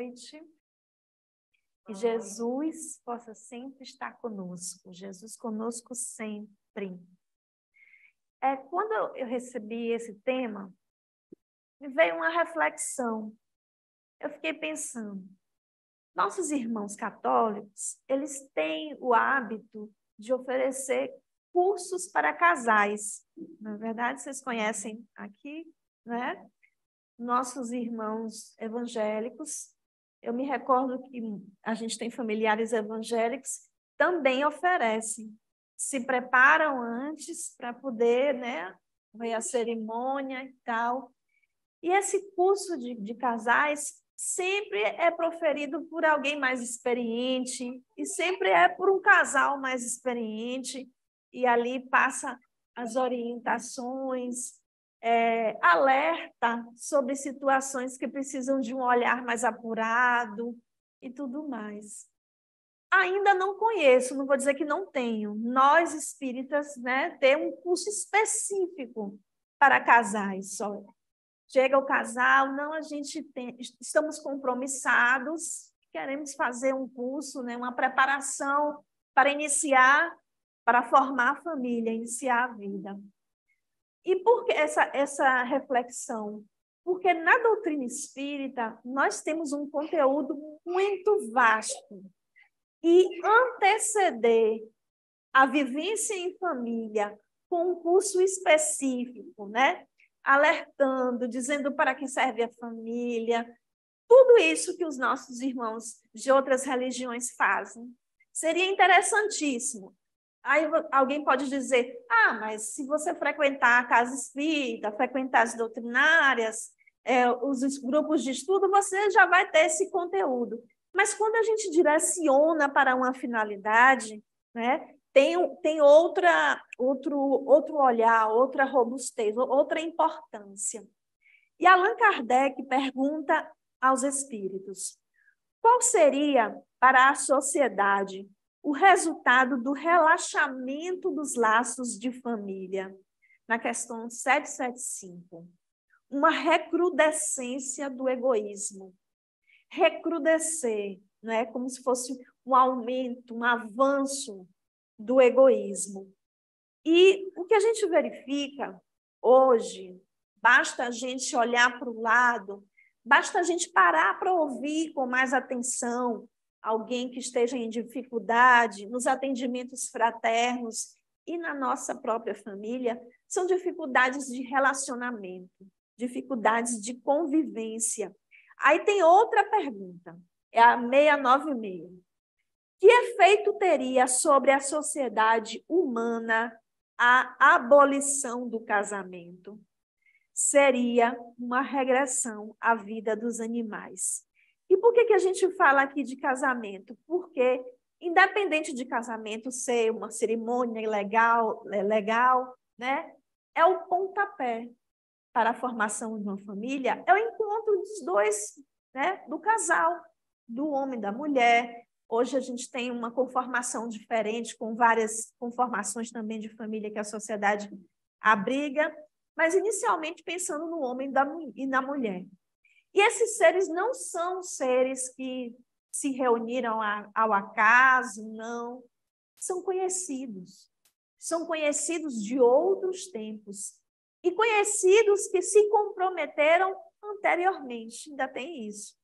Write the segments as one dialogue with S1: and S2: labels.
S1: noite. Que Jesus possa sempre estar conosco. Jesus conosco sempre. Quando eu recebi esse tema, me veio uma reflexão. Eu fiquei pensando, nossos irmãos católicos, eles têm o hábito de oferecer cursos para casais. Na verdade, vocês conhecem aqui, né? Nossos irmãos evangélicos, eu me recordo que a gente tem familiares evangélicos, também oferecem. Se preparam antes para poder, né, ver a cerimônia e tal. E esse curso de casais sempre é proferido por alguém mais experiente, e sempre é por um casal mais experiente, e ali passa as orientações, alerta sobre situações que precisam de um olhar mais apurado e tudo mais. Ainda não conheço, não vou dizer que não tenho. Nós, espíritas, né, temos um curso específico para casais só. Chega o casal, não, estamos compromissados, queremos fazer um curso, né, uma preparação para iniciar, para formar a família, iniciar a vida. E por que essa reflexão? Porque na doutrina espírita nós temos um conteúdo muito vasto. E anteceder a vivência em família com um curso específico, né? Alertando, dizendo para que serve a família, tudo isso que os nossos irmãos de outras religiões fazem. Seria interessantíssimo. Aí alguém pode dizer, mas se você frequentar a casa espírita, frequentar as doutrinárias, os grupos de estudo, você já vai ter esse conteúdo. Mas quando a gente direciona para uma finalidade, né, tem outro olhar, outra robustez, outra importância. E Allan Kardec pergunta aos espíritos, qual seria para a sociedade o resultado do relaxamento dos laços de família? Na questão 775. Uma recrudescência do egoísmo. Recrudescer, não é? Como se fosse um aumento, um avanço do egoísmo. E o que a gente verifica hoje, basta a gente olhar para o lado, basta a gente parar para ouvir com mais atenção alguém que esteja em dificuldade, nos atendimentos fraternos e na nossa própria família, são dificuldades de relacionamento, dificuldades de convivência. Aí tem outra pergunta, é a 696. Que efeito teria sobre a sociedade humana a abolição do casamento? Seria uma regressão à vida dos animais. E por que a gente fala aqui de casamento? Porque, independente de casamento ser uma cerimônia legal, né, é o pontapé para a formação de uma família, é o encontro dos dois, né, do casal, do homem e da mulher. Hoje a gente tem uma conformação diferente, com várias conformações também de família que a sociedade abriga, mas inicialmente pensando no homem e na mulher. E esses seres não são seres que se reuniram ao acaso, não. São conhecidos de outros tempos e conhecidos que se comprometeram anteriormente, ainda tem isso.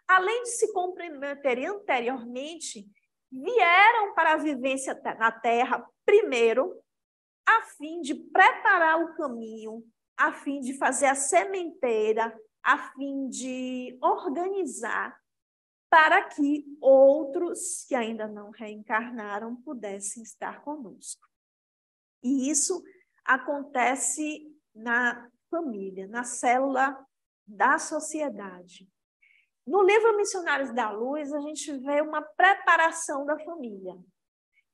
S1: Além de se comprometerem anteriormente, vieram para a vivência na Terra primeiro, a fim de preparar o caminho, a fim de fazer a sementeira, a fim de organizar para que outros que ainda não reencarnaram pudessem estar conosco. E isso acontece na família, na célula da sociedade. No livro Missionários da Luz, a gente vê uma preparação da família.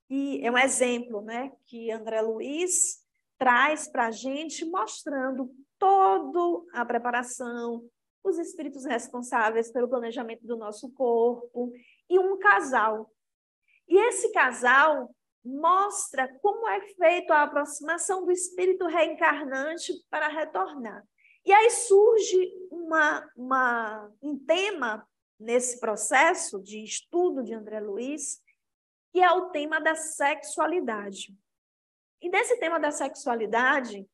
S1: E é um exemplo, né, que André Luiz traz para a gente, mostrando toda a preparação, os espíritos responsáveis pelo planejamento do nosso corpo, e um casal. E esse casal mostra como é feita a aproximação do espírito reencarnante para retornar. E aí surge um tema, nesse processo de estudo de André Luiz, que é o tema da sexualidade. E nesse tema da sexualidade,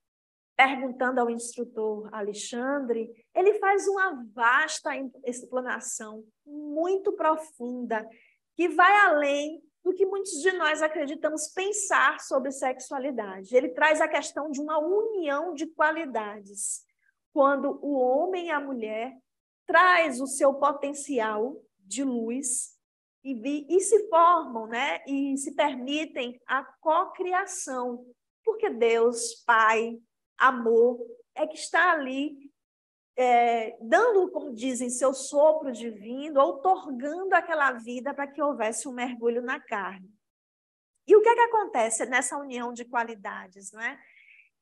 S1: perguntando ao instrutor Alexandre, ele faz uma vasta explanação muito profunda, que vai além do que muitos de nós acreditamos pensar sobre sexualidade. Ele traz a questão de uma união de qualidades, quando o homem e a mulher traz o seu potencial de luz e se formam, né? E se permitem a cocriação, porque Deus, Pai, amor, é que está ali dando, como dizem, seu sopro divino, outorgando aquela vida para que houvesse um mergulho na carne. E o que é que acontece nessa união de qualidades, não é?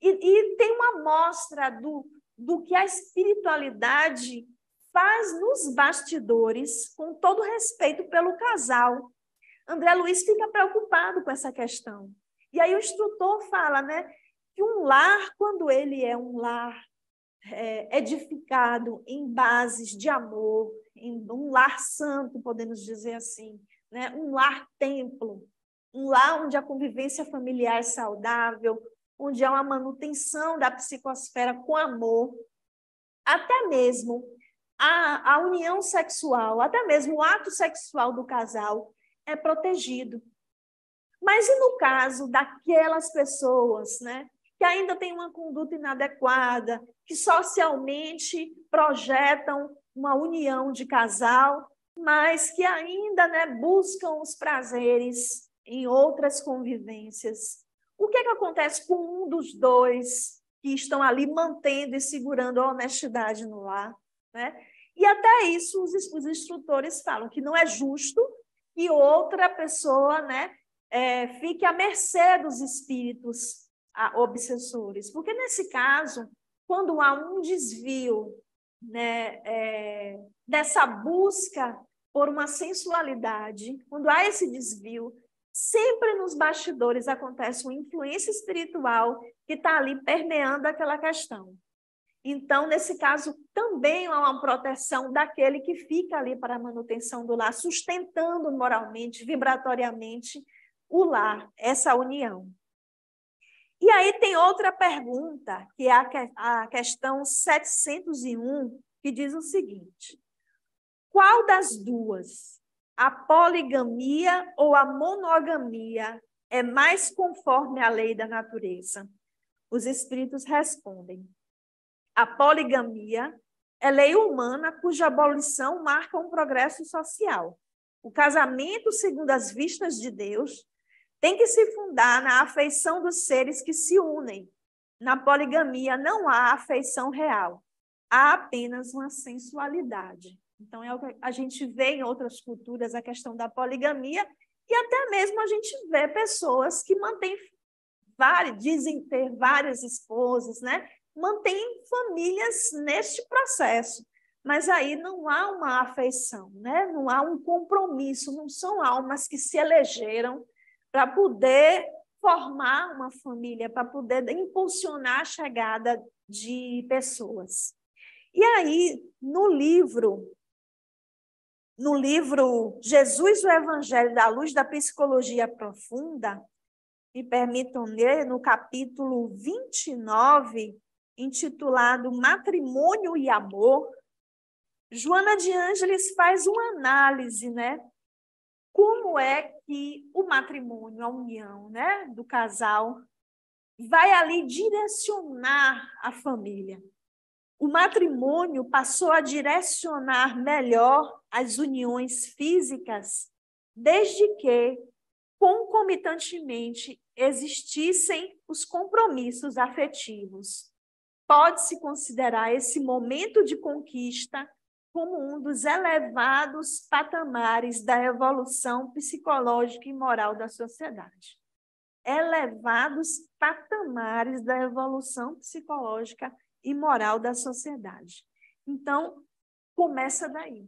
S1: E tem uma amostra do que a espiritualidade faz nos bastidores, com todo respeito pelo casal. André Luiz fica preocupado com essa questão. E aí o instrutor fala, né, que um lar, quando ele é um lar edificado em bases de amor, em um lar santo, podemos dizer assim, né, um lar-templo, um lar onde a convivência familiar é saudável, onde há uma manutenção da psicosfera com amor, até mesmo a união sexual, até mesmo o ato sexual do casal é protegido. Mas e no caso daquelas pessoas, né, que ainda têm uma conduta inadequada, que socialmente projetam uma união de casal, mas que ainda, né, buscam os prazeres em outras convivências? O que é que acontece com um dos dois que estão ali mantendo e segurando a honestidade no lar, né? E até isso os instrutores falam que não é justo que outra pessoa, né, fique à mercê dos espíritos obsessores. Porque, nesse caso, quando há um desvio, né, dessa busca por uma sensualidade, quando há esse desvio, sempre nos bastidores acontece uma influência espiritual que está ali permeando aquela questão. Então, nesse caso, também há uma proteção daquele que fica ali para a manutenção do lar, sustentando moralmente, vibratoriamente, o lar, essa união. E aí tem outra pergunta, que é a questão 701, que diz o seguinte: qual das duas, a poligamia ou a monogamia, é mais conforme à lei da natureza? Os espíritos respondem: a poligamia é lei humana cuja abolição marca um progresso social. O casamento, segundo as vistas de Deus, tem que se fundar na afeição dos seres que se unem. Na poligamia não há afeição real, há apenas uma sensualidade. Então, é o que a gente vê em outras culturas, a questão da poligamia, e até mesmo a gente vê pessoas que dizem ter várias esposas, né? Mantêm famílias neste processo. Mas aí não há uma afeição, né? Não há um compromisso, não são almas que se elegeram para poder formar uma família, para poder impulsionar a chegada de pessoas. E aí, no livro Jesus, o Evangelho da Luz da Psicologia Profunda, me permitam ler no capítulo 29, intitulado Matrimônio e Amor, Joana de Ângeles faz uma análise, né? Como é que o matrimônio, a união, né, do casal, vai ali direcionar a família. O matrimônio passou a direcionar melhor as uniões físicas, desde que, concomitantemente, existissem os compromissos afetivos. Pode-se considerar esse momento de conquista como um dos elevados patamares da evolução psicológica e moral da sociedade. Elevados patamares da evolução psicológica e moral da sociedade. Então, começa daí.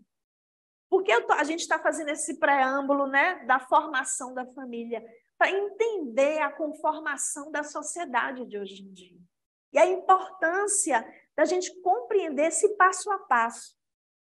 S1: Porque a gente está fazendo esse preâmbulo, né, da formação da família, para entender a conformação da sociedade de hoje em dia. E a importância da gente compreender esse passo a passo,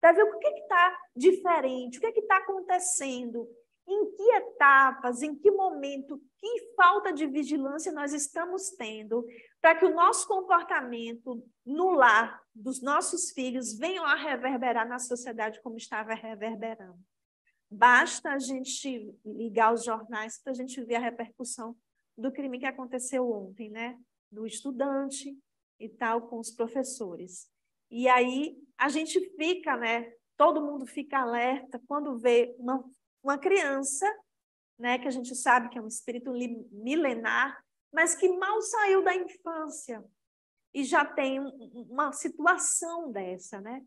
S1: para ver o que está diferente, o que está acontecendo, em que etapas, em que momento, que falta de vigilância nós estamos tendo, para que o nosso comportamento no lar dos nossos filhos venha a reverberar na sociedade como estava reverberando. Basta a gente ligar os jornais para a gente ver a repercussão do crime que aconteceu ontem, né? Do estudante e tal, com os professores. E aí a gente fica, né? Todo mundo fica alerta quando vê uma criança, né? Que a gente sabe que é um espírito milenar, mas que mal saiu da infância e já tem uma situação dessa, né?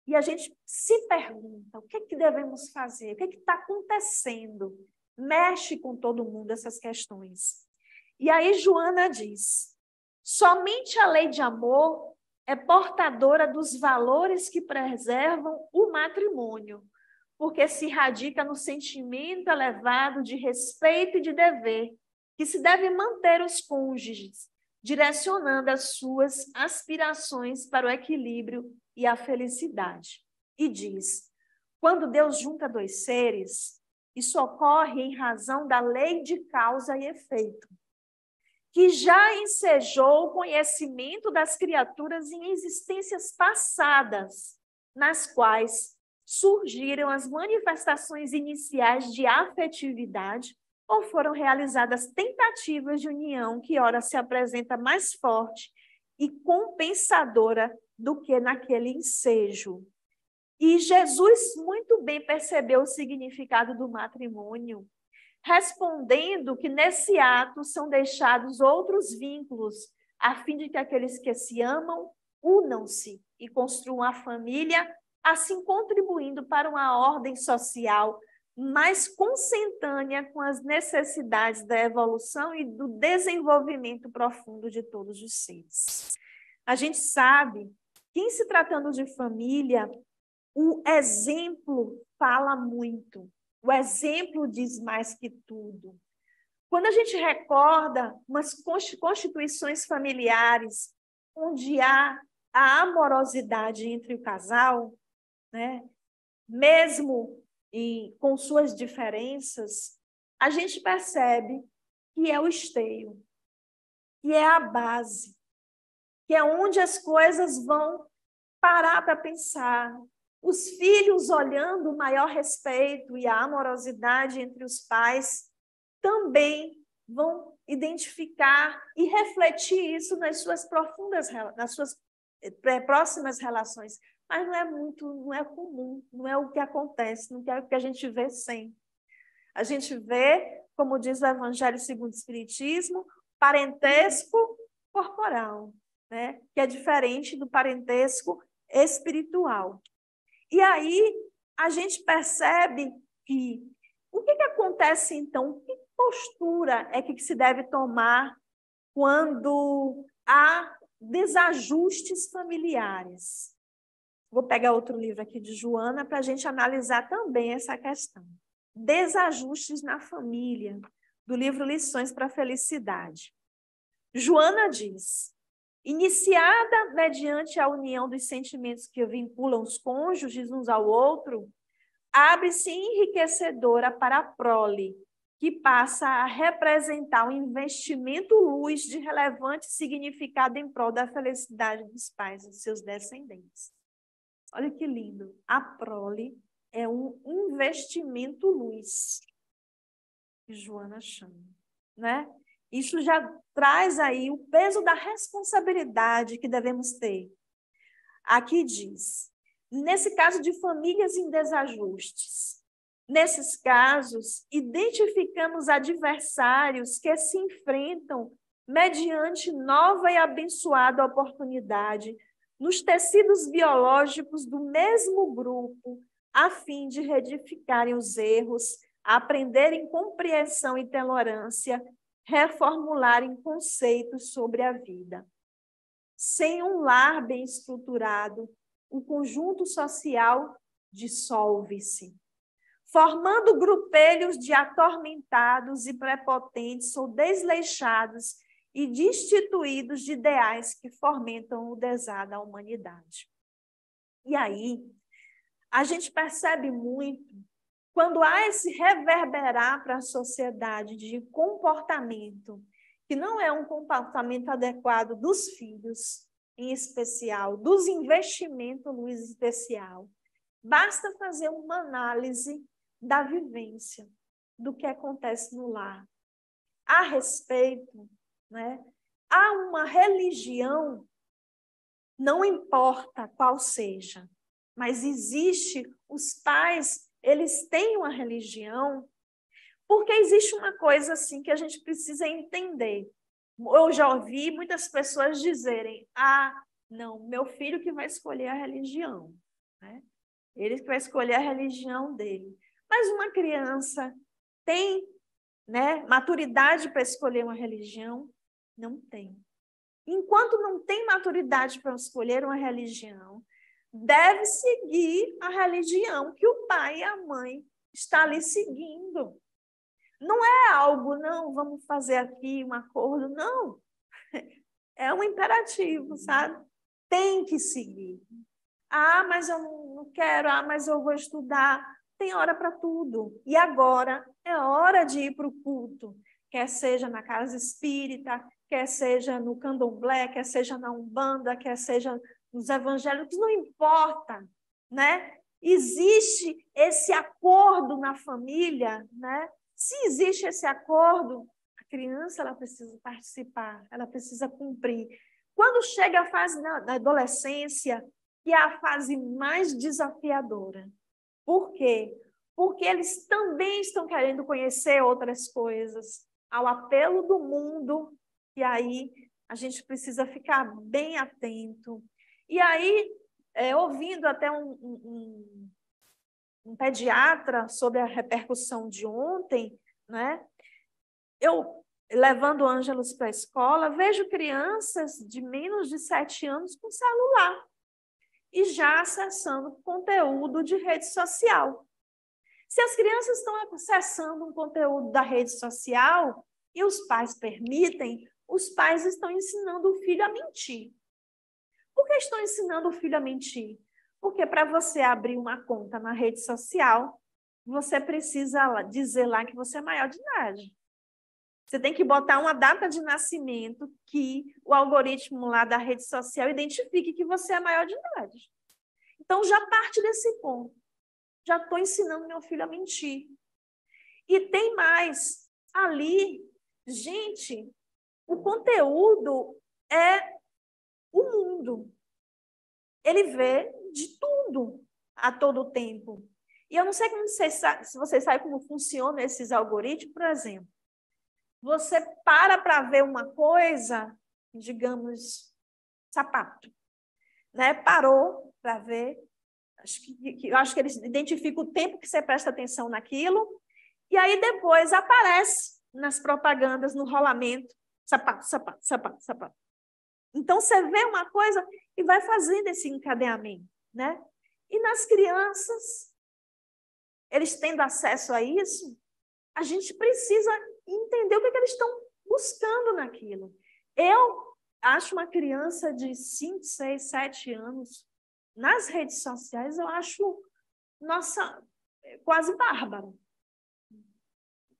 S1: E a gente se pergunta, o que é que devemos fazer? O que é que está acontecendo? Mexe com todo mundo essas questões. E aí Joana diz, somente a lei de amor é portadora dos valores que preservam o matrimônio, porque se radica no sentimento elevado de respeito e de dever, que se deve manter os cônjuges, direcionando as suas aspirações para o equilíbrio e a felicidade. E diz, quando Deus junta dois seres, isso ocorre em razão da lei de causa e efeito, que já ensejou o conhecimento das criaturas em existências passadas, nas quais surgiram as manifestações iniciais de afetividade ou foram realizadas tentativas de união que ora se apresenta mais forte e compensadora do que naquele ensejo. E Jesus muito bem percebeu o significado do matrimônio, respondendo que nesse ato são deixados outros vínculos, a fim de que aqueles que se amam unam-se e construam a família, assim contribuindo para uma ordem social mais consentânea com as necessidades da evolução e do desenvolvimento profundo de todos os seres. A gente sabe que, em se tratando de família, o exemplo fala muito. O exemplo diz mais que tudo. Quando a gente recorda umas constituições familiares onde há a amorosidade entre o casal, né? Mesmo com suas diferenças, a gente percebe que é o esteio, que é a base, que é onde as coisas vão parar para pensar. Os filhos, olhando o maior respeito e a amorosidade entre os pais, também vão identificar e refletir isso nas suas próximas relações. Mas não é comum, não é o que acontece, não é o que a gente vê sempre. A gente vê, como diz o Evangelho segundo o Espiritismo, parentesco corporal, né? Que é diferente do parentesco espiritual. E aí a gente percebe que o que acontece então? Que postura é que se deve tomar quando há desajustes familiares? Vou pegar outro livro aqui de Joana para a gente analisar também essa questão. Desajustes na família, do livro Lições para a Felicidade. Joana diz, iniciada mediante a união dos sentimentos que vinculam os cônjuges uns ao outro, abre-se enriquecedora para a prole, que passa a representar um investimento luz de relevante significado em prol da felicidade dos pais e de seus descendentes. Olha que lindo. A prole é um investimento luz, que Joana chama, né? Isso já traz aí o peso da responsabilidade que devemos ter. Aqui diz, nesse caso de famílias em desajustes, nesses casos, identificamos adversários que se enfrentam mediante nova e abençoada oportunidade nos tecidos biológicos do mesmo grupo, a fim de retificarem os erros, aprenderem compreensão e tolerância, reformularem conceitos sobre a vida. Sem um lar bem estruturado, o conjunto social dissolve-se, formando grupelhos de atormentados e prepotentes ou desleixados e destituídos de ideais que fomentam o desar da humanidade. E aí, a gente percebe muito quando há esse reverberar para a sociedade de comportamento, que não é um comportamento adequado dos filhos, em especial, dos investimentos, Luiz, em especial. Basta fazer uma análise da vivência, do que acontece no lar. A respeito, né? Há uma religião, não importa qual seja, mas existe, os pais, eles têm uma religião, porque existe uma coisa assim que a gente precisa entender. Eu já ouvi muitas pessoas dizerem, não, meu filho que vai escolher a religião, né? Ele que vai escolher a religião dele. Mas uma criança tem, né, maturidade para escolher uma religião? Não tem. Enquanto não tem maturidade para escolher uma religião, deve seguir a religião que o pai e a mãe estão ali seguindo. Não é algo, não, vamos fazer aqui um acordo, não. É um imperativo, sabe? Tem que seguir. Mas eu não quero, mas eu vou estudar. Tem hora para tudo. E agora é hora de ir para o culto, quer seja na casa espírita, quer seja no candomblé, quer seja na umbanda, quer seja nos evangélicos, não importa, né? Existe esse acordo na família, né? Se existe esse acordo, a criança ela precisa participar, ela precisa cumprir. Quando chega a fase da adolescência, que é a fase mais desafiadora. Por quê? Porque eles também estão querendo conhecer outras coisas, ao apelo do mundo, e aí a gente precisa ficar bem atento. E aí, ouvindo até um pediatra sobre a repercussão de ontem, né? Eu, levando o Ângelos para a escola, vejo crianças de menos de 7 anos com celular e já acessando conteúdo de rede social. Se as crianças estão acessando um conteúdo da rede social e os pais permitem, os pais estão ensinando o filho a mentir. Por que estão ensinando o filho a mentir? Porque para você abrir uma conta na rede social, você precisa dizer lá que você é maior de idade. Você tem que botar uma data de nascimento que o algoritmo lá da rede social identifique que você é maior de idade. Então, já parte desse ponto. Já estou ensinando meu filho a mentir. E tem mais. Ali, gente, o conteúdo é o mundo. Ele vê de tudo a todo tempo. E eu não sei se vocês sabem como funcionam esses algoritmos, por exemplo. Você para ver uma coisa, digamos, sapato, né? Parou para ver. Eu acho que eles identificam o tempo que você presta atenção naquilo, e aí depois aparece nas propagandas, no rolamento, sapato, sapato, sapato, sapato. Então, você vê uma coisa e vai fazendo esse encadeamento, né? E nas crianças, eles tendo acesso a isso, a gente precisa entender o que eles estão buscando naquilo. Eu acho uma criança de 5, 6, 7 anos, nas redes sociais, eu acho, nossa, quase bárbaro.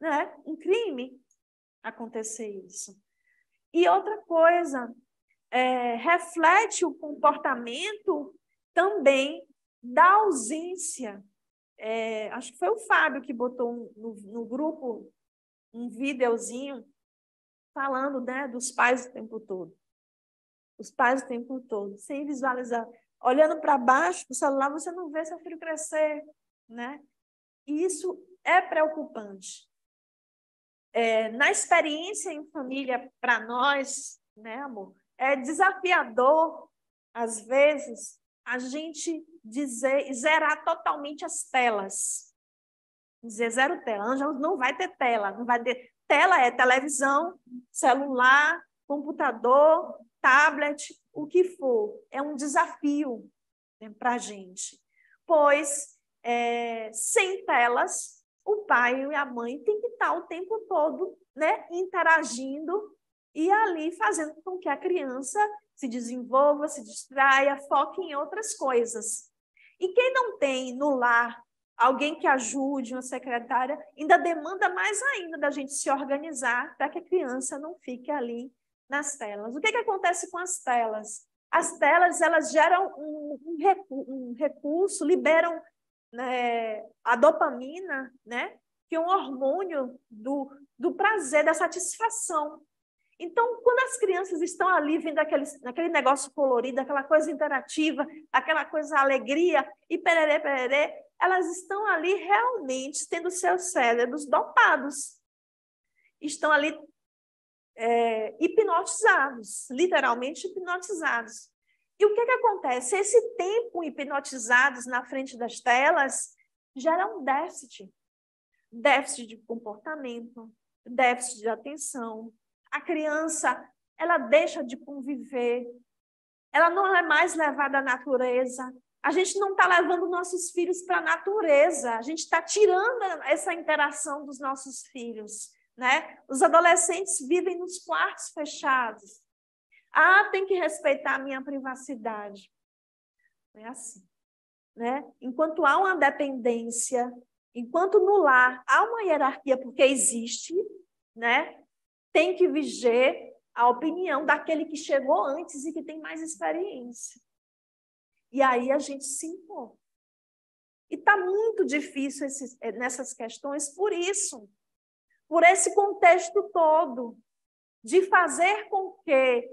S1: Né? Um crime acontecer isso. E outra coisa, reflete o comportamento também da ausência. Acho que foi o Fábio que botou no grupo um videozinho falando, né, dos pais o tempo todo. Os pais o tempo todo, sem visualizar. Olhando para baixo do celular, você não vê seu filho crescer, né? E isso é preocupante. Na experiência em família, para nós, né, amor, é desafiador, às vezes, a gente zerar totalmente as telas. Dizer zero tela. Ângela não vai ter tela. Não vai ter... Tela é televisão, celular, computador, tablet, o que for. É um desafio, né, para a gente. Pois, sem telas, o pai e a mãe têm que estar o tempo todo, né, interagindo e ali fazendo com que a criança se desenvolva, se distraia, foque em outras coisas. E quem não tem no lar alguém que ajude, uma secretária, ainda demanda mais ainda da gente se organizar para que a criança não fique ali nas telas. O que acontece com as telas? As telas, elas geram um recurso, liberam, né, a dopamina, né, que é um hormônio do prazer, da satisfação. Então, quando as crianças estão ali vendo aquele negócio colorido, aquela coisa interativa, aquela coisa alegria e pererê, pererê, elas estão ali realmente tendo seus cérebros dopados. Estão ali hipnotizados, literalmente hipnotizados. E o que acontece? Esse tempo hipnotizados na frente das telas gera um déficit. Déficit de comportamento, déficit de atenção. A criança, ela deixa de conviver, ela não é mais levada à natureza. A gente não está levando nossos filhos para a natureza, a gente está tirando essa interação dos nossos filhos, né? Os adolescentes vivem nos quartos fechados. Ah, tem que respeitar a minha privacidade. Não é assim, né? Enquanto há uma dependência, enquanto no lar há uma hierarquia, porque existe, né? Tem que vigiar a opinião daquele que chegou antes e que tem mais experiência. E aí a gente se impõe. E está muito difícil nessas questões por isso, por esse contexto todo, de fazer com que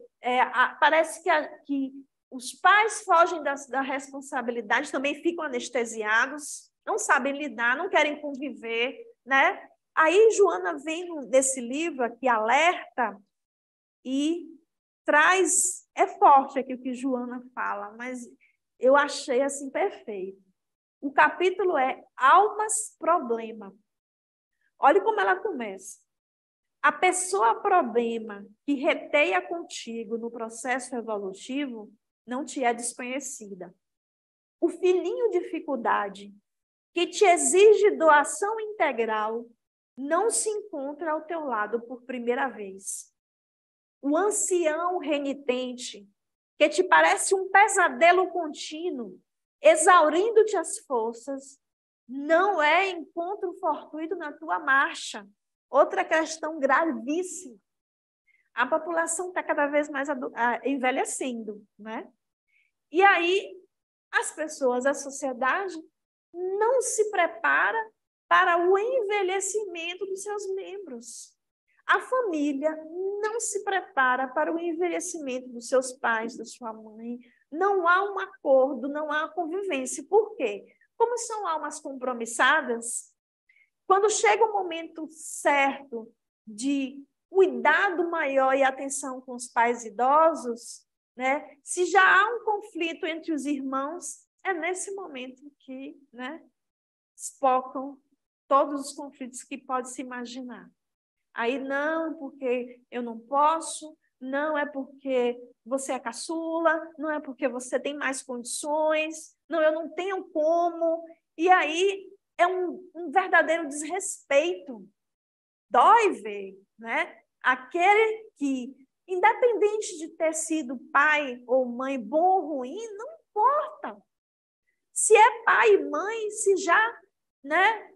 S1: parece que os pais fogem da responsabilidade, também ficam anestesiados, não sabem lidar, não querem conviver, né? Aí Joana vem nesse livro aqui, alerta, e traz, é forte aqui o que Joana fala, mas eu achei assim perfeito. O capítulo é Almas Problema. Olha como ela começa. A pessoa problema que reteia contigo no processo evolutivo não te é desconhecida. O filhinho dificuldade que te exige doação integral não se encontra ao teu lado por primeira vez. O ancião renitente, que te parece um pesadelo contínuo, exaurindo-te as forças, não é encontro fortuito na tua marcha. Outra questão gravíssima. A população está cada vez mais envelhecendo, né? E aí, as pessoas, a sociedade, não se prepara para o envelhecimento dos seus membros. A família não se prepara para o envelhecimento dos seus pais, da sua mãe. Não há um acordo, não há convivência. Por quê? Como são almas compromissadas, quando chega o momento certo de cuidado maior e atenção com os pais idosos, né? Se já há um conflito entre os irmãos, é nesse momento que, né, espocam todos os conflitos que pode se imaginar. Aí não, porque eu não posso, não é porque você é caçula, não é porque você tem mais condições, não, eu não tenho como. E aí é um verdadeiro desrespeito. Dói ver, né? Aquele que, independente de ter sido pai ou mãe bom ou ruim, não importa. Se é pai e mãe, se já, né,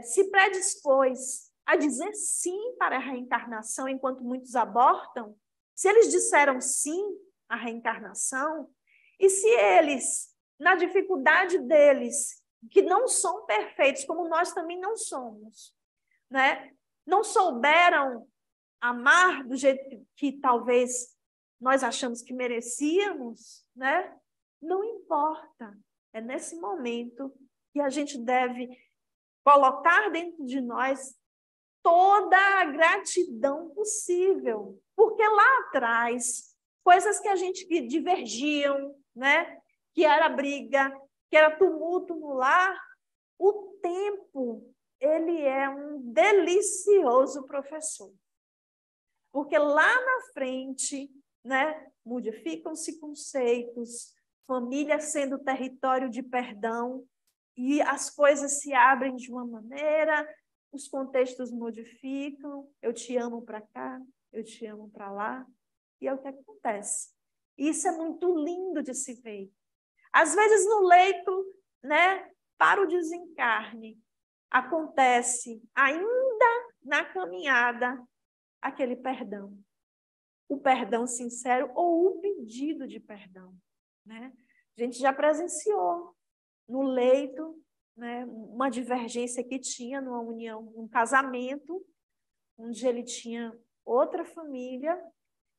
S1: se predispôs a dizer sim para a reencarnação, enquanto muitos abortam, se eles disseram sim à reencarnação, e se eles, na dificuldade deles, que não são perfeitos, como nós também não somos, né, não souberam amar do jeito que talvez nós achamos que merecíamos, né? Não importa. É nesse momento que a gente deve colocar dentro de nós toda a gratidão possível. Porque lá atrás, coisas que a gente divergiam, né? Que era briga, que era tumulto no lar, o tempo, ele é um delicioso professor. Porque lá na frente, né, modificam-se conceitos, família sendo território de perdão, e as coisas se abrem de uma maneira, os contextos modificam, eu te amo para cá, eu te amo para lá, e é o que acontece. Isso é muito lindo de se ver. Às vezes, no leito, né, para o desencarne, acontece ainda na caminhada aquele perdão. O perdão sincero ou o pedido de perdão, né? A gente já presenciou no leito, né, uma divergência que tinha numa união, um casamento, onde ele tinha outra família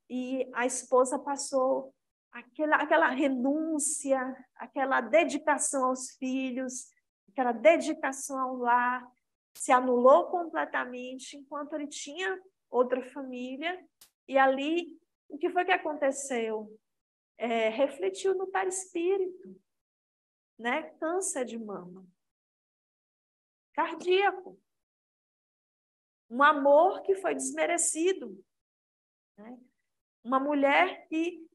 S1: e a esposa passou aquela renúncia, aquela dedicação aos filhos, aquela dedicação ao lar, se anulou completamente, enquanto ele tinha outra família. E ali, o que foi que aconteceu? Refletiu no perispírito, né? Câncer de mama, cardíaco, um amor que foi desmerecido, né? Uma mulher que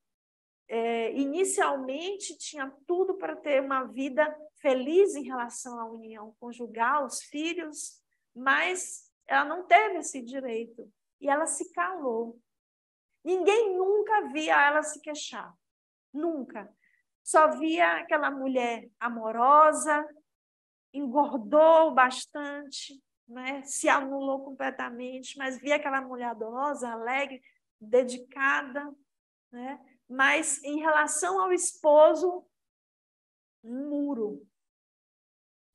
S1: inicialmente tinha tudo para ter uma vida feliz em relação à união conjugal, os filhos, mas ela não teve esse direito e ela se calou. Ninguém nunca via ela se queixar, nunca. Só via aquela mulher amorosa, engordou bastante, né? Se anulou completamente, mas via aquela mulher amorosa, alegre, dedicada, né? Mas em relação ao esposo, um muro.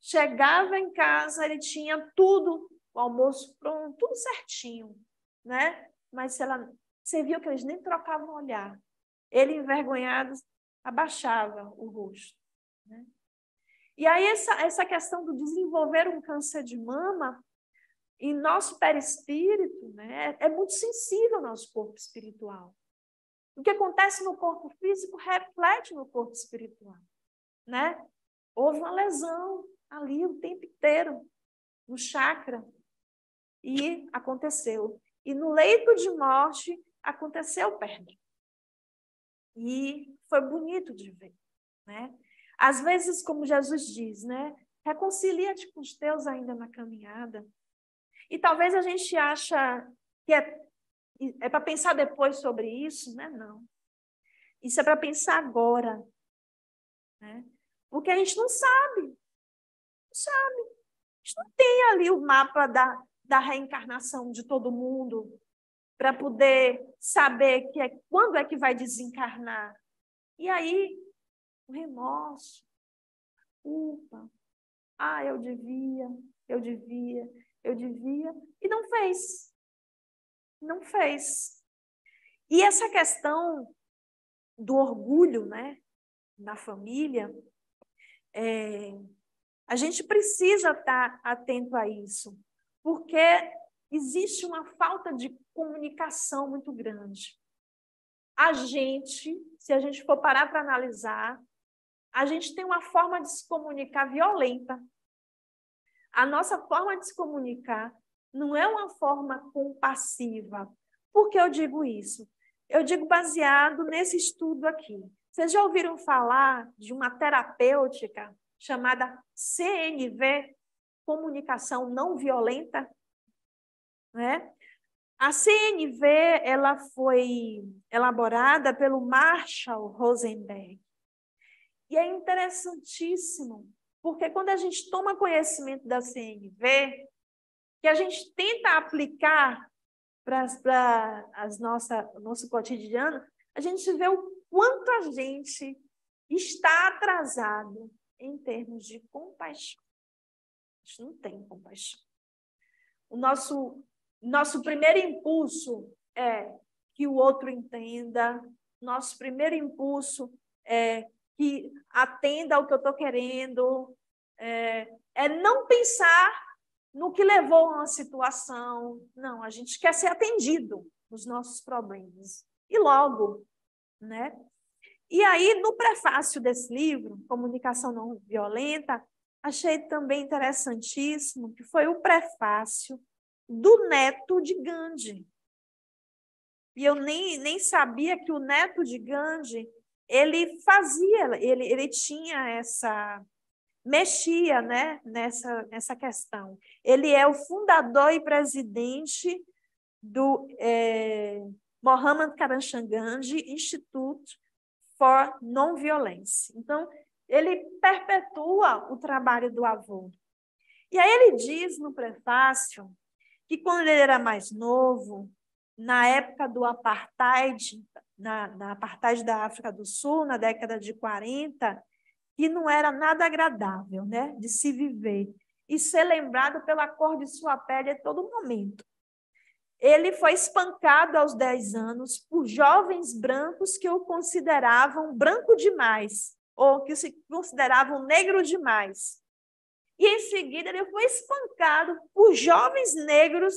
S1: Chegava em casa, ele tinha tudo, o almoço pronto, tudo certinho, né? Mas você viu que eles nem trocavam olhar. Ele, envergonhado, abaixava o rosto, né? E aí essa questão do desenvolver um câncer de mama, em nosso perispírito, né, é muito sensível ao nosso corpo espiritual. O que acontece no corpo físico reflete no corpo espiritual, né? Houve uma lesão ali o tempo inteiro, no chakra, e aconteceu. E no leito de morte, aconteceu o perdão. E foi bonito de ver, né? Às vezes, como Jesus diz, né? Reconcilia-te com os teus ainda na caminhada. E talvez a gente acha que é para pensar depois sobre isso, né? Não. Isso é para pensar agora, né? Porque a gente não sabe. Não sabe. A gente não tem ali o mapa da reencarnação de todo mundo para poder saber quando é que vai desencarnar. E aí, o remorso, culpa. Ah, eu devia, e não fez. Não fez. E essa questão do orgulho, né, na família, a gente precisa estar atento a isso, porque existe uma falta de comunicação muito grande. A gente, se a gente for parar para analisar, a gente tem uma forma de se comunicar violenta. A nossa forma de se comunicar não é uma forma compassiva. Por que eu digo isso? Eu digo baseado nesse estudo aqui. Vocês já ouviram falar de uma terapêutica chamada CNV, Comunicação Não Violenta? Né? A CNV ela foi elaborada pelo Marshall Rosenberg. E é interessantíssimo, porque quando a gente toma conhecimento da CNV, que a gente tenta aplicar para o nosso cotidiano, a gente vê o quanto a gente está atrasado em termos de compaixão. A gente não tem compaixão. O nosso primeiro impulso é que o outro entenda, nosso primeiro impulso é que atenda ao que eu estou querendo, é não pensar no que levou a uma situação. Não, a gente quer ser atendido nos nossos problemas. E logo, né? E aí, no prefácio desse livro, Comunicação Não Violenta, achei também interessantíssimo que foi o prefácio do neto de Gandhi. E eu nem sabia que o neto de Gandhi, ele tinha mexia, né, nessa questão. Ele é o fundador e presidente do Mohammad Karachand Gandhi Institute for Non-Violence. Então, ele perpetua o trabalho do avô. E aí ele diz no prefácio que quando ele era mais novo, na época do apartheid, na apartheid da África do Sul, na década de 40, que não era nada agradável, né, de se viver e ser lembrado pela cor de sua pele a todo momento. Ele foi espancado aos 10 anos por jovens brancos que o consideravam branco demais, ou que se consideravam negro demais. E, em seguida, ele foi espancado por jovens negros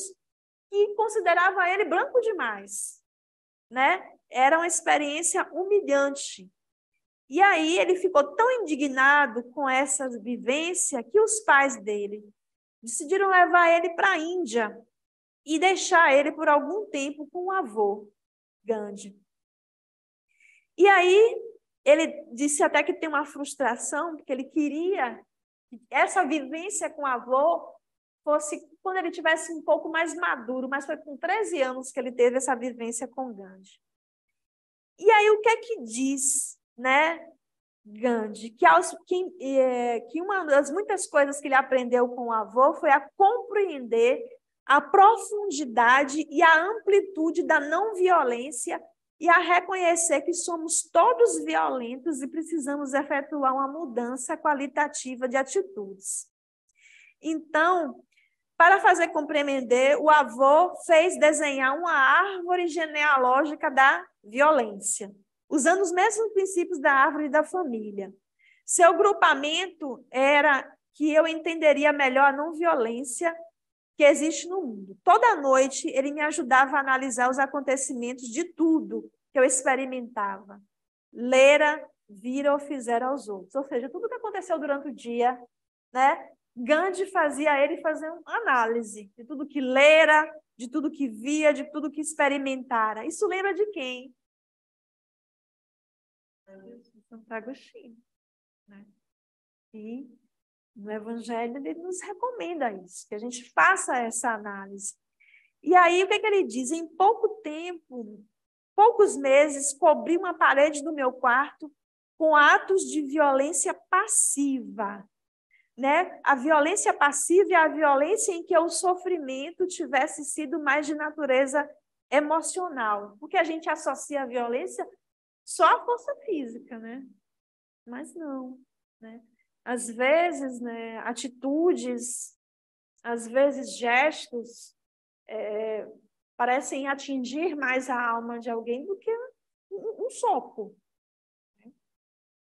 S1: que consideravam ele branco demais. Né? Era uma experiência humilhante. E aí ele ficou tão indignado com essa vivência que os pais dele decidiram levar ele para a Índia e deixar ele por algum tempo com o avô, Gandhi. E aí ele disse até que tem uma frustração, porque ele queria que essa vivência com o avô fosse quando ele tivesse um pouco mais maduro, mas foi com 13 anos que ele teve essa vivência com Gandhi. E aí o que é que diz, né, Gandhi? Que uma das muitas coisas que ele aprendeu com o avô foi a compreender a profundidade e a amplitude da não violência e a reconhecer que somos todos violentos e precisamos efetuar uma mudança qualitativa de atitudes. Então, para fazer compreender, o avô fez desenhar uma árvore genealógica da violência, usando os mesmos princípios da árvore da família. Seu grupamento era que eu entenderia melhor a não violência que existe no mundo. Toda noite ele me ajudava a analisar os acontecimentos de tudo que eu experimentava. Lera, vira ou fizera aos outros. Ou seja, tudo que aconteceu durante o dia, né? Gandhi fazia ele fazer uma análise de tudo que lera, de tudo que via, de tudo que experimentara. Isso lembra de quem? Santo Agostinho. Né? E no Evangelho, ele nos recomenda isso, que a gente faça essa análise. E aí, o que ele diz? Em pouco tempo, poucos meses, cobri uma parede do meu quarto com atos de violência passiva. Né? A violência passiva é a violência em que o sofrimento tivesse sido mais de natureza emocional. Porque a gente associa a violência só à força física, né? Mas não, né? Às vezes, né, atitudes, às vezes gestos, parecem atingir mais a alma de alguém do que um soco.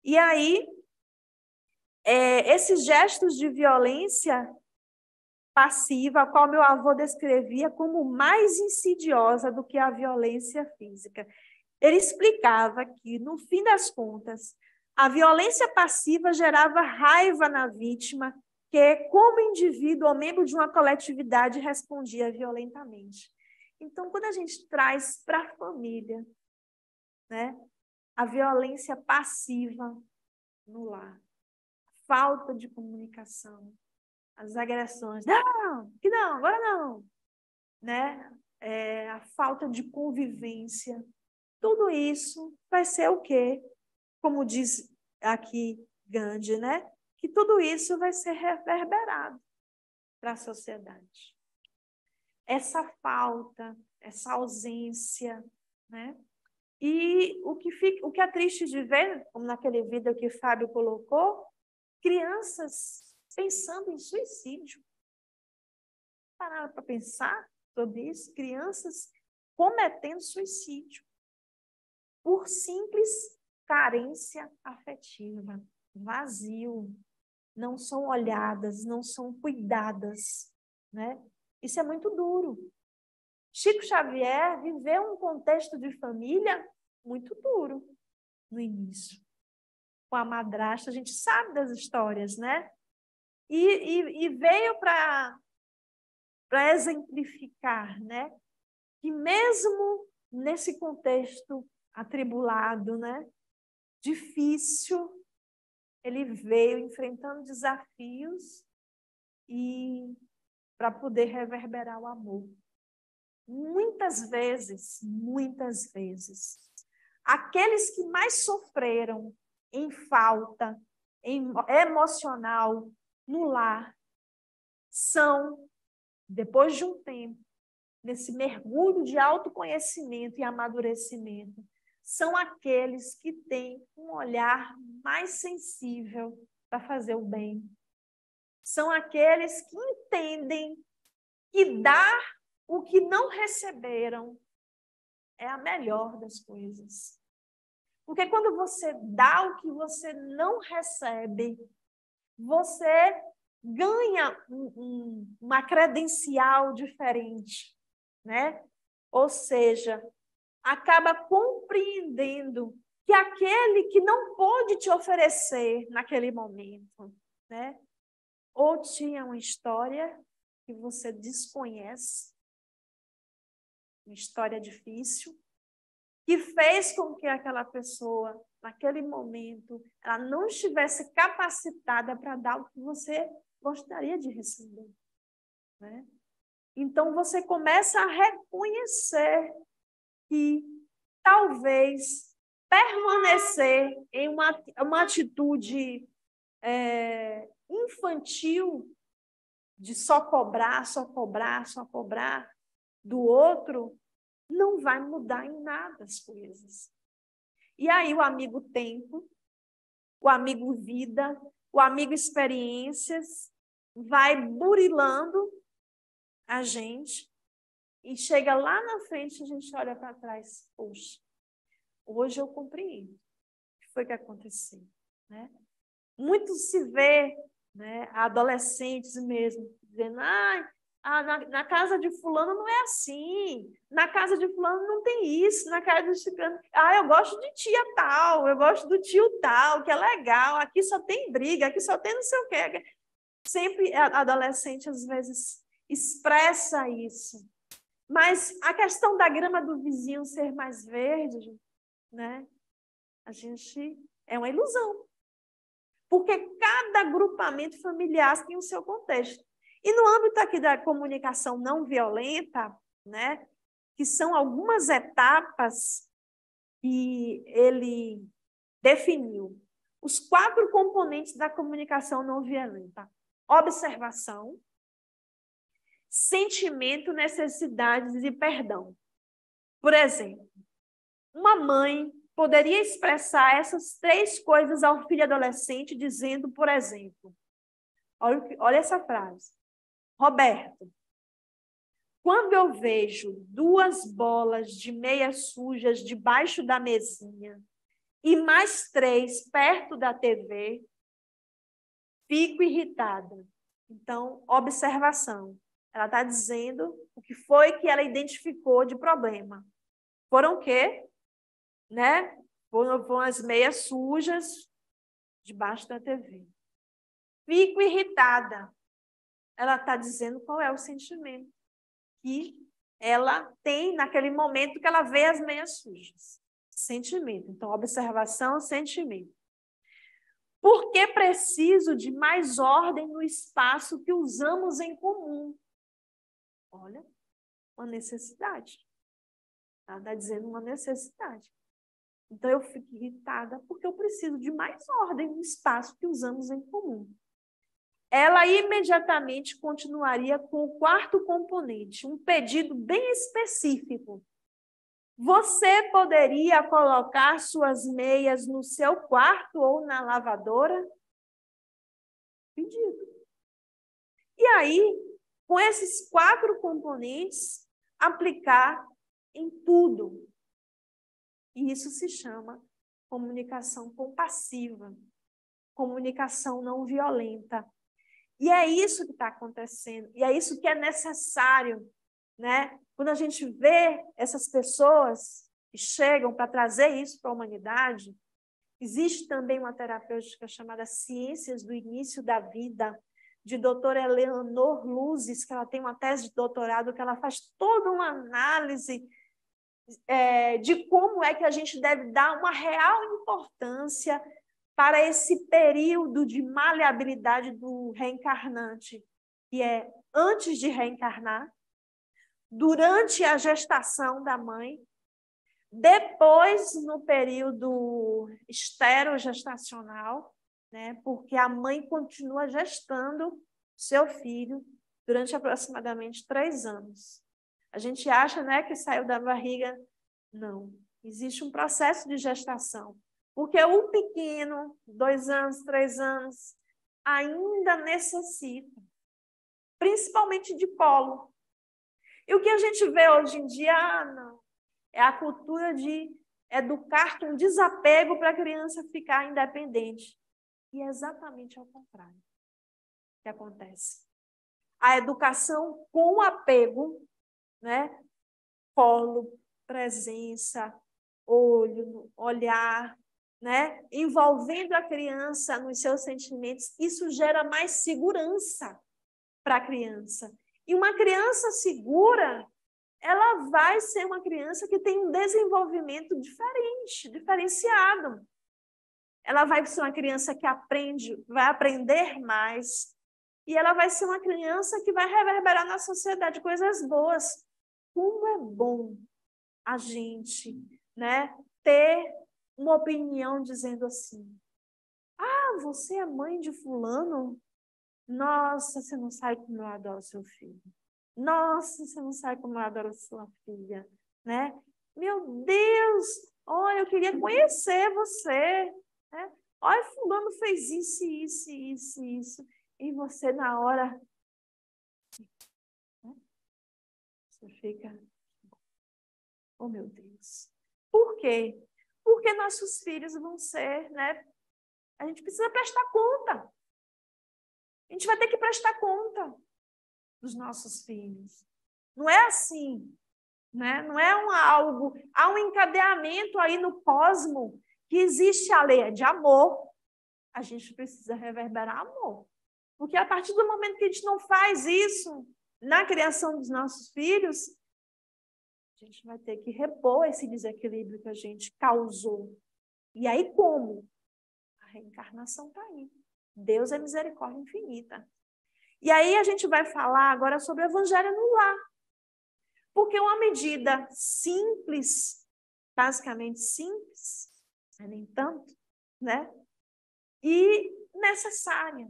S1: E aí, esses gestos de violência passiva, a qual meu avô descrevia como mais insidiosa do que a violência física. Ele explicava que, no fim das contas, a violência passiva gerava raiva na vítima, que, como indivíduo ou membro de uma coletividade, respondia violentamente. Então, quando a gente traz para a família, né, a violência passiva no lar, falta de comunicação, as agressões, não, agora não, né? A falta de convivência, tudo isso vai ser o quê? Como diz aqui Gandhi, né? Que tudo isso vai ser reverberado para a sociedade. Essa falta, essa ausência, né? E o que é triste de ver, como naquele vídeo que Fábio colocou, crianças pensando em suicídio. Pararam para pensar sobre isso? Crianças cometendo suicídio por simples carência afetiva, vazio, não são olhadas, não são cuidadas, né? Isso é muito duro. Chico Xavier viveu um contexto de família muito duro no início. Com a madrasta, a gente sabe das histórias, né? E veio para exemplificar, né? Que mesmo nesse contexto atribulado, né? Difícil, ele veio enfrentando desafios e para poder reverberar o amor. Muitas vezes, aqueles que mais sofreram em falta emocional no lar são, depois de um tempo, nesse mergulho de autoconhecimento e amadurecimento, são aqueles que têm um olhar mais sensível para fazer o bem. São aqueles que entendem que dar o que não receberam é a melhor das coisas. Porque quando você dá o que você não recebe, você ganha uma credencial diferente, né? Ou seja, acaba compreendendo que aquele que não pôde te oferecer naquele momento, né? Ou tinha uma história que você desconhece, uma história difícil, que fez com que aquela pessoa, naquele momento, ela não estivesse capacitada para dar o que você gostaria de receber, né? Então, você começa a reconhecer que talvez permanecer em uma atitude infantil de só cobrar, só cobrar, só cobrar do outro, não vai mudar em nada as coisas. E aí o amigo tempo, o amigo vida, o amigo experiências vai burilando a gente e chega lá na frente a gente olha para trás, poxa, hoje eu compreendo o que foi que aconteceu, né? Muito se vê, né, adolescentes mesmo dizendo, na casa de fulano não é assim, na casa de fulano não tem isso, na casa de ciclano, eu gosto de tia tal, eu gosto do tio tal, que é legal, aqui só tem briga, aqui só tem não sei o quê. Sempre adolescente, às vezes, expressa isso. Mas a questão da grama do vizinho ser mais verde, né, a gente é uma ilusão. Porque cada agrupamento familiar tem o seu contexto. E no âmbito aqui da comunicação não violenta, né, que são algumas etapas que ele definiu, os 4 componentes da comunicação não violenta: observação, sentimento, necessidades e perdão. Por exemplo, uma mãe poderia expressar essas 3 coisas ao filho adolescente dizendo, por exemplo, olha essa frase: Roberto, quando eu vejo 2 bolas de meias sujas debaixo da mesinha e mais 3 perto da TV, fico irritada. Então, observação. Ela está dizendo o que foi que ela identificou de problema. Foram o quê? Né? Foram as meias sujas debaixo da TV. Fico irritada. Ela está dizendo qual é o sentimento que ela tem naquele momento que ela vê as meias sujas. Sentimento. Então, observação, sentimento. Por que preciso de mais ordem no espaço que usamos em comum? Olha, uma necessidade. Ela está dizendo uma necessidade. Então, eu fico irritada porque eu preciso de mais ordem no espaço que usamos em comum. Ela imediatamente continuaria com o 4º componente, um pedido bem específico. Você poderia colocar suas meias no seu quarto ou na lavadora? Pedido. E aí, com esses 4 componentes, aplicar em tudo. E isso se chama comunicação compassiva, comunicação não violenta. E é isso que está acontecendo, e é isso que é necessário, né? Quando a gente vê essas pessoas que chegam para trazer isso para a humanidade, existe também uma terapêutica chamada Ciências do Início da Vida, de doutora Eleanor Luzes, que ela tem uma tese de doutorado, que ela faz toda uma análise de como é que a gente deve dar uma real importância para esse período de maleabilidade do reencarnante, que é antes de reencarnar, durante a gestação da mãe, depois no período esterogestacional, né? Porque a mãe continua gestando seu filho durante aproximadamente 3 anos. A gente acha, né, que saiu da barriga. Não. Existe um processo de gestação. Porque o pequeno, 2 anos, 3 anos, ainda necessita, principalmente de colo. E o que a gente vê hoje em dia, não, é a cultura de educar com desapego para a criança ficar independente. E é exatamente ao contrário que acontece. A educação com apego, né? Colo, presença, olho, olhar, né? Envolvendo a criança nos seus sentimentos, isso gera mais segurança para a criança. E uma criança segura, ela vai ser uma criança que tem um desenvolvimento diferente, diferenciado. Ela vai ser uma criança que aprende, vai aprender mais, e ela vai ser uma criança que vai reverberar na sociedade coisas boas. Como é bom a gente, né, ter uma opinião dizendo assim: ah, você é mãe de fulano? Nossa, você não sabe como eu adoro seu filho. Nossa, você não sabe como eu adoro sua filha, né? Meu Deus, olha, eu queria conhecer você, né? Olha, fulano fez isso, isso, isso, isso. E você, na hora, né? Você fica, oh meu Deus. Por quê? Porque nossos filhos vão ser, né? A gente precisa prestar conta. A gente vai ter que prestar conta dos nossos filhos. Não é assim, né? Não é algo, há um encadeamento aí no cosmo que existe a lei de amor. A gente precisa reverberar amor. Porque a partir do momento que a gente não faz isso na criação dos nossos filhos, a gente vai ter que repor esse desequilíbrio que a gente causou. E aí como? A reencarnação está aí. Deus é misericórdia infinita. E aí a gente vai falar agora sobre o evangelho no lar. Porque uma medida simples, basicamente simples, nem tanto, né? E necessária.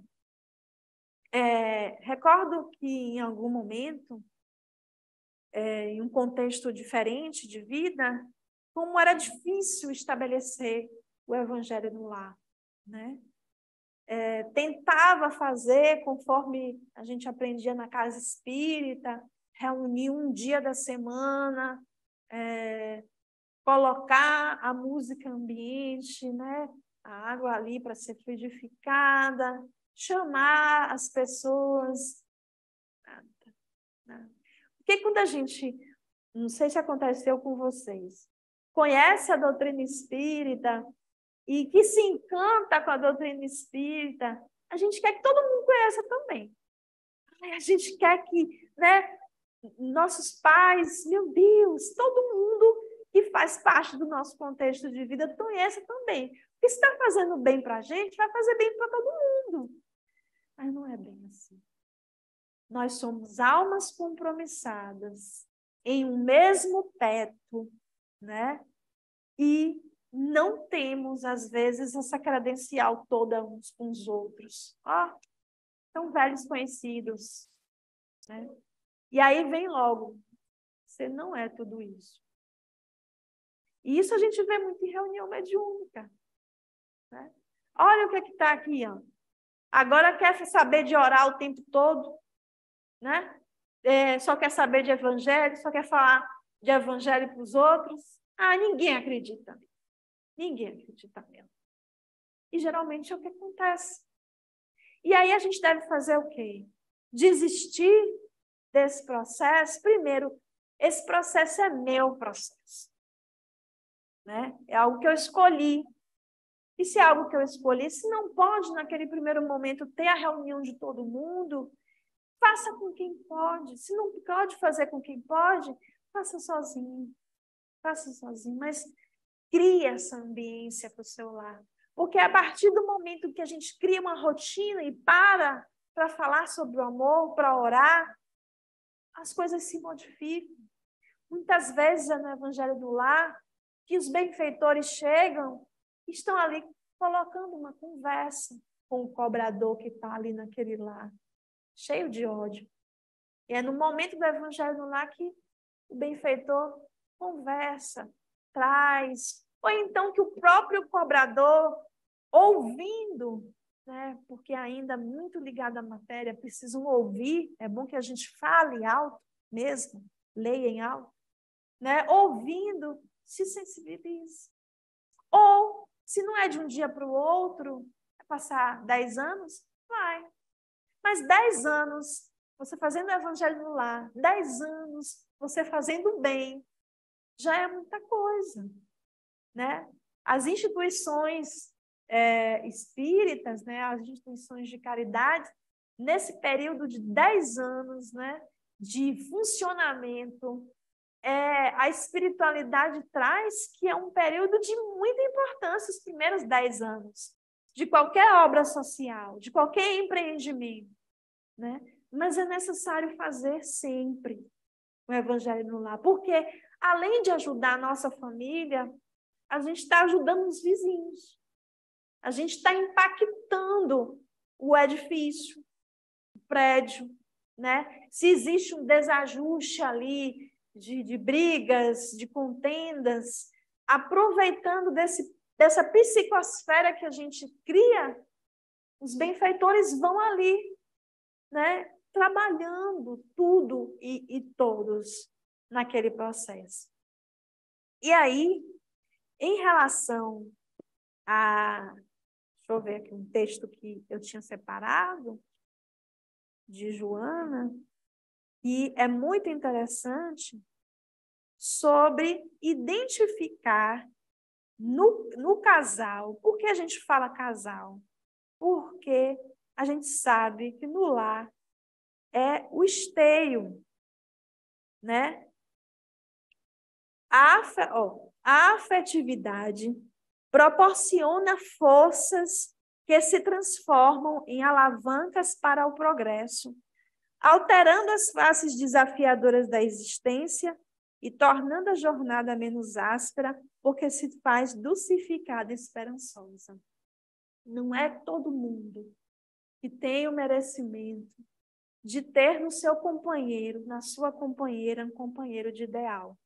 S1: Recordo que em algum momento, em um contexto diferente de vida, como era difícil estabelecer o evangelho no lar, né? Tentava fazer conforme a gente aprendia na casa espírita, reunir um dia da semana, colocar a música ambiente, né? A água ali para ser fluidificada, chamar as pessoas. Nada, nada. Porque quando a gente, não sei se aconteceu com vocês, conhece a doutrina espírita e que se encanta com a doutrina espírita, a gente quer que todo mundo conheça também. A gente quer que, né, nossos pais, meu Deus, todo mundo que faz parte do nosso contexto de vida conheça também. Porque se está fazendo bem para a gente, vai fazer bem para todo mundo. Mas não é bem assim. Nós somos almas compromissadas em um mesmo teto, né? E não temos, às vezes, essa credencial toda uns com os outros. São velhos conhecidos, né? E aí vem logo, você não é tudo isso. E isso a gente vê muito em reunião mediúnica, né? Olha o que está aqui, ó. Agora quer saber de orar o tempo todo, né? Só quer saber de evangelho, só quer falar de evangelho para os outros. Ninguém acredita. Ninguém acredita mesmo. E geralmente é o que acontece. E aí a gente deve fazer o quê? Desistir desse processo. Primeiro, esse processo é meu processo, né? É algo que eu escolhi. E se é algo que eu escolhi, se não pode, naquele primeiro momento, ter a reunião de todo mundo, faça com quem pode. Se não pode fazer com quem pode, faça sozinho. Faça sozinho, mas crie essa ambiência para o seu lar. Porque a partir do momento que a gente cria uma rotina e para falar sobre o amor, para orar, as coisas se modificam. Muitas vezes é no Evangelho do Lar que os benfeitores chegam e estão ali colocando uma conversa. com o cobrador que está ali naquele lar, cheio de ódio. E é no momento do evangelho no lar que o benfeitor conversa, traz, ou então que o próprio cobrador, ouvindo, né, porque ainda muito ligado à matéria, precisam ouvir, é bom que a gente fale alto mesmo, leia em alto, né, ouvindo, se sensibilize. Ou, se não é de um dia para o outro, vai passar 10 anos, vai. Mas 10 anos, você fazendo o evangelho no lar, 10 anos, você fazendo bem, já é muita coisa, né? As instituições espíritas, né, as instituições de caridade, nesse período de 10 anos, né, de funcionamento, a espiritualidade traz que é um período de muita importância, os primeiros 10 anos, de qualquer obra social, de qualquer empreendimento, né? Mas é necessário fazer sempre o evangelho no lar, porque além de ajudar a nossa família, a gente está ajudando os vizinhos, a gente está impactando o edifício, o prédio, né? Se existe um desajuste ali de brigas, de contendas, aproveitando dessa psicosfera que a gente cria, os benfeitores vão ali, né? Trabalhando tudo e todos naquele processo. E aí, em relação a... Deixa eu ver aqui um texto que eu tinha separado, de Joana, e é muito interessante, sobre identificar no casal. Por que a gente fala casal? Porque a gente sabe que no lar é o esteio, né? A afetividade proporciona forças que se transformam em alavancas para o progresso, alterando as faces desafiadoras da existência e tornando a jornada menos áspera, porque se faz dulcificada e esperançosa. Não é todo mundo que tem o merecimento de ter no seu companheiro, na sua companheira, um companheiro de ideal.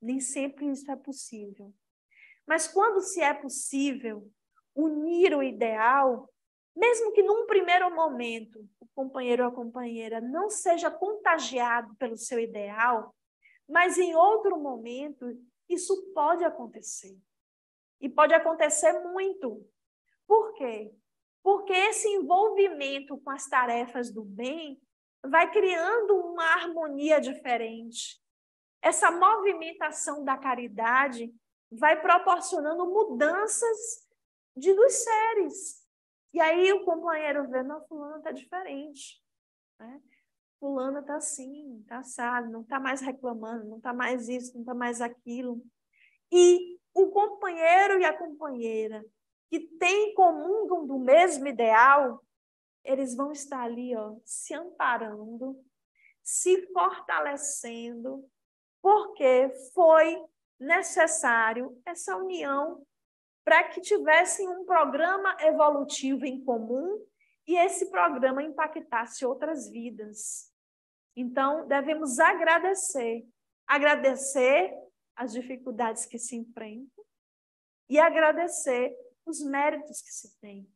S1: Nem sempre isso é possível. Mas quando se é possível unir o ideal, mesmo que num primeiro momento o companheiro ou a companheira não seja contagiado pelo seu ideal, mas em outro momento isso pode acontecer. E pode acontecer muito. Por quê? Porque esse envolvimento com as tarefas do bem vai criando uma harmonia diferente. Essa movimentação da caridade vai proporcionando mudanças dos seres. E aí o companheiro vê, não, fulano está diferente, né? Fulano está assim, está assado, não está mais reclamando, não está mais isso, não está mais aquilo. E o companheiro e a companheira que têm em comum do mesmo ideal, eles vão estar ali, ó, se amparando, se fortalecendo, porque foi necessário essa união para que tivessem um programa evolutivo em comum e esse programa impactasse outras vidas. Então, devemos agradecer as dificuldades que se enfrentam e agradecer os méritos que se tem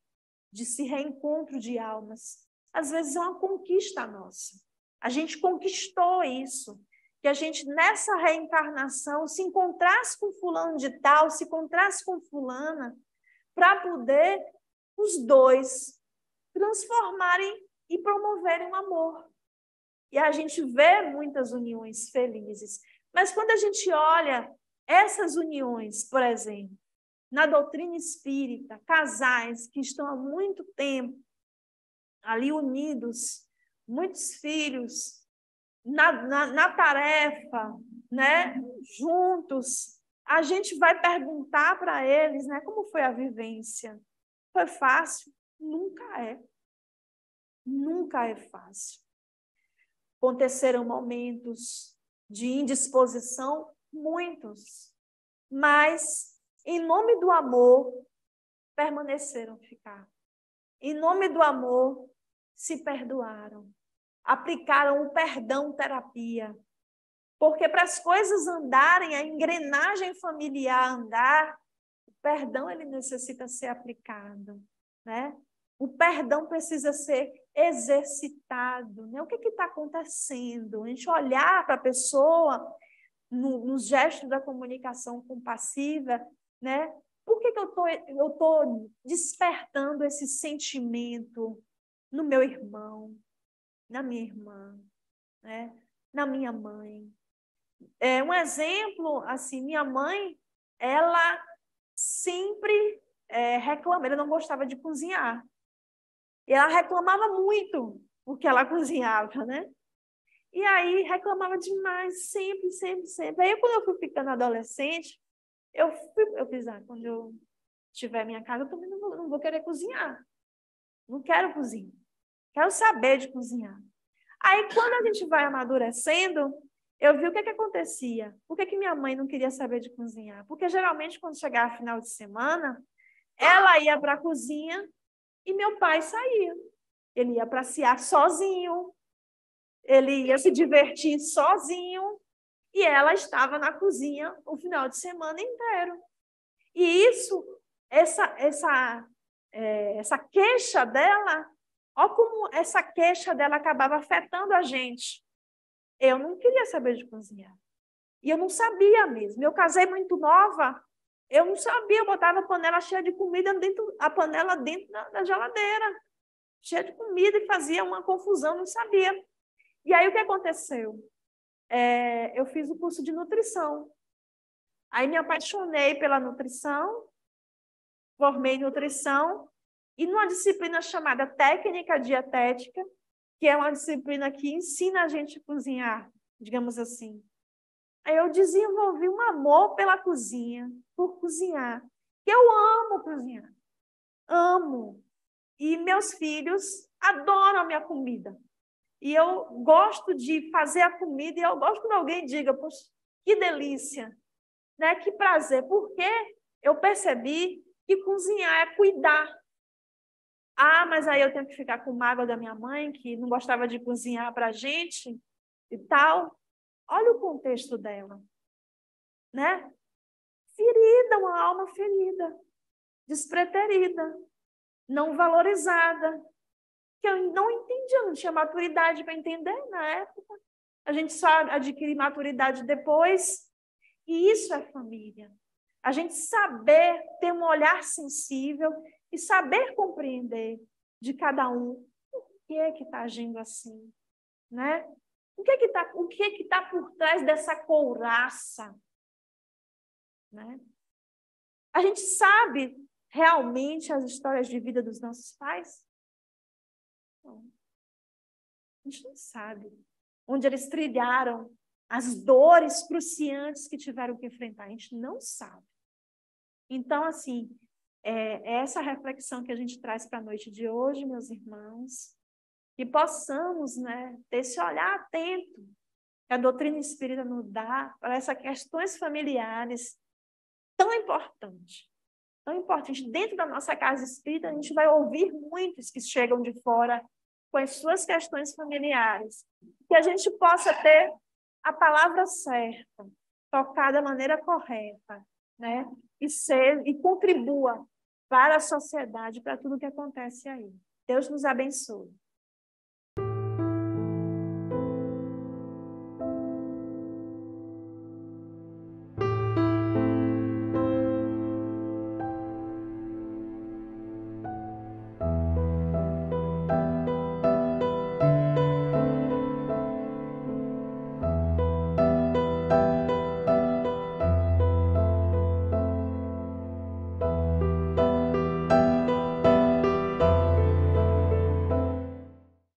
S1: de se reencontro de almas. Às vezes é uma conquista nossa. A gente conquistou isso, que a gente nessa reencarnação se encontrasse com fulano de tal, se encontrasse com fulana, para poder os dois transformarem e promoverem o amor. E a gente vê muitas uniões felizes. Mas quando a gente olha essas uniões, por exemplo, na doutrina espírita, casais que estão há muito tempo ali unidos, muitos filhos, na tarefa, né, juntos, a gente vai perguntar para eles, né, como foi a vivência. Foi fácil? Nunca é. Nunca é fácil. Aconteceram momentos de indisposição, muitos, mas, em nome do amor, permaneceram ficar. em nome do amor, se perdoaram. Aplicaram o perdão terapia. Porque para as coisas andarem, a engrenagem familiar andar, o perdão ele necessita ser aplicado, né? O perdão precisa ser exercitado, né? O que está acontecendo? A gente olhar para a pessoa nos gestos da comunicação compassiva, né? Por que eu tô despertando esse sentimento no meu irmão, na minha irmã, né? Na minha mãe? Um exemplo, assim, minha mãe, ela sempre reclamava, ela não gostava de cozinhar. E ela reclamava muito porque ela cozinhava, né? E aí reclamava demais, sempre, sempre, sempre. Aí quando eu fui ficando adolescente, eu fiz, quando eu tiver minha casa, eu também não vou querer cozinhar. Não quero cozinhar. Quero saber de cozinhar. Aí quando a gente vai amadurecendo, eu vi o que acontecia. Por que minha mãe não queria saber de cozinhar? Porque geralmente quando chegava final de semana, ela ia para a cozinha e meu pai saía. Ele ia passear sozinho, ele ia se divertir sozinho e ela estava na cozinha o final de semana inteiro. E essa queixa dela, olha como essa queixa dela acabava afetando a gente. Eu não queria saber de cozinhar. E eu não sabia mesmo. Eu casei muito nova, eu não sabia. Eu botava a panela cheia de comida a panela dentro da geladeira, cheia de comida e fazia uma confusão, não sabia. E aí o que aconteceu? Eu fiz o curso de nutrição. Aí me apaixonei pela nutrição, formei em nutrição, e numa disciplina chamada técnica dietética, que é uma disciplina que ensina a gente a cozinhar, digamos assim. Aí eu desenvolvi um amor pela cozinha, por cozinhar. Eu amo cozinhar. Amo. E meus filhos adoram a minha comida. E eu gosto de fazer a comida e eu gosto quando alguém diga, poxa, que delícia, né? Que prazer. Porque eu percebi que cozinhar é cuidar. Mas aí eu tenho que ficar com mágoa da minha mãe, que não gostava de cozinhar para a gente e tal. Olha o contexto dela, né? Ferida, uma alma ferida, despreterida, não valorizada, que eu não entendia, eu não tinha maturidade para entender na época. A gente só adquire maturidade depois, e isso é família. A gente saber ter um olhar sensível e saber compreender de cada um o que é que está agindo assim, né? O que é que tá por trás dessa couraça, né? A gente sabe realmente as histórias de vida dos nossos pais? Não. A gente não sabe onde eles trilharam as dores cruciantes que tiveram que enfrentar. A gente não sabe. Então, assim, é essa reflexão que a gente traz para a noite de hoje, meus irmãos, que possamos, né, ter esse olhar atento que a doutrina espírita nos dá para essas questões familiares tão importantes. Tão importante. Dentro da nossa casa espírita, a gente vai ouvir muitos que chegam de fora com as suas questões familiares. Que a gente possa ter a palavra certa, tocar da maneira correta, né? E contribua para a sociedade, para tudo que acontece aí. Deus nos abençoe.